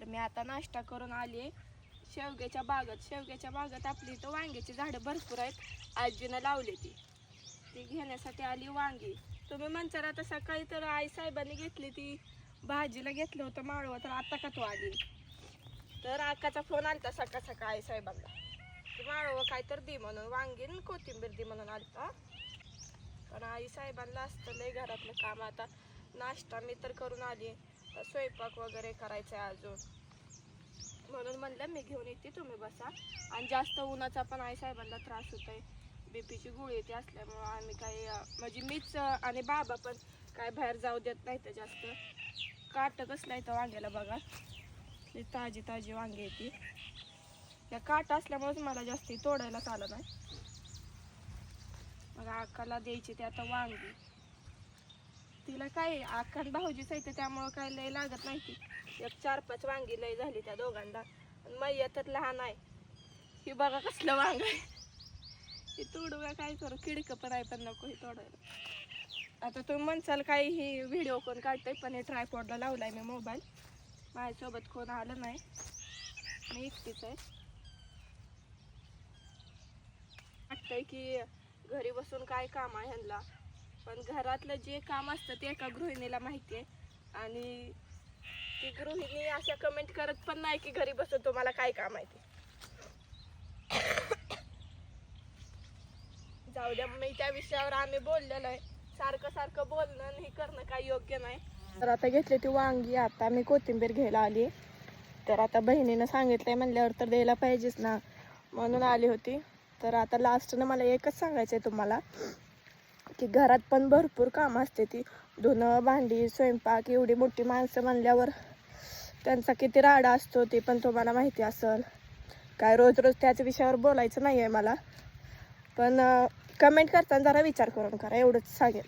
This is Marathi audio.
तर मी आता नाश्ता करून आली शेवग्याच्या बागेत आपली इथं वांग्याची झाडं भरपूर आहेत. आजीनं लावली ती घेण्यासाठी आली वांगी. तुम्ही म्हणता आता सकाळी तर आई साहेबांनी घेतली ती भाजीला घेतलं होतं माळवं, तर आता का तू आली? तर आकाचा फोन आलता सकाळ आई साहेबांना की माळवं काय तर दे म्हणून, वांगी कोथिंबीर दे म्हणून आलता. पण आई साहेबांना असतं लय घरातलं काम. आता नाश्ता मी तर करून आली, स्वयंपाक वगैरे करायचा आहे अजून, म्हणून म्हणलं मी घेऊन येते, तुम्ही बसा. आणि जास्त उन्हाचा पण आई साहेबांना त्रास होतोय, बीपीची गोळी येते असल्यामुळं आम्ही काय म्हणजे मीच आणि बाबा पण काय बाहेर जाऊ देत नाही तर जास्त. काट कसलं आहे तर वांग्याला बघा, ताजी वांगी येते. या काट असल्यामुळेच मला जास्त तोडायला आलं नाही. मग आकाला द्यायची ते आता वांगी. तिला काय आकान भाऊजीच आहे त्यामुळं काय लय लागत नाही. ती एक 4-5 वांगी लय झाली त्या दोघांना. मैया तर लहान आहे. ही बघा कसलं वांग आहे, हे तोडू का काय करू? किडकं पण आहे पण नको हे तोडायला. आता तुम्ही म्हणसाल काय ही व्हिडिओ कोण काढतंय, पण हे ट्रायपॉडला लावलाय मी मोबाईल. माझ्यासोबत कोण आलं नाही, मी एकटीच आहे. वाटतंय की घरी बसून काय काम आहे ह्यांना, पण घरातलं जे काम असतं ते एका गृहिणीला माहिती आहे. आणि ती गृहिणी अशा कमेंट करत पण नाही की घरी बसून तुम्हाला काय काम आहे ते. जाऊ द्या, मी त्या विषयावर आम्ही बोललेलो आहे. सारखं बोलणं आणि हे करणं काही योग्य नाही. तर आता घेतली ती वांगी, आता मी कोथिंबीर घ्यायला आली. तर आता बहिणीनं सांगितलंय म्हणल्यावर तर द्यायला पाहिजेच ना, म्हणून आली होती. तर आता लास्टनं मला एकच सांगायचं आहे तुम्हाला की घरात पण भरपूर कामं असते. ती धुणं भांडी स्वयंपाक, एवढी मोठी माणसं म्हणल्यावर त्यांचा किती राडा असतो ते पण तुम्हाला माहिती असेल. काय रोज त्याच विषयावर बोलायचं नाही आहे मला, पण कमेंट करताना जरा विचार करून करा, एवढंच सांगेल.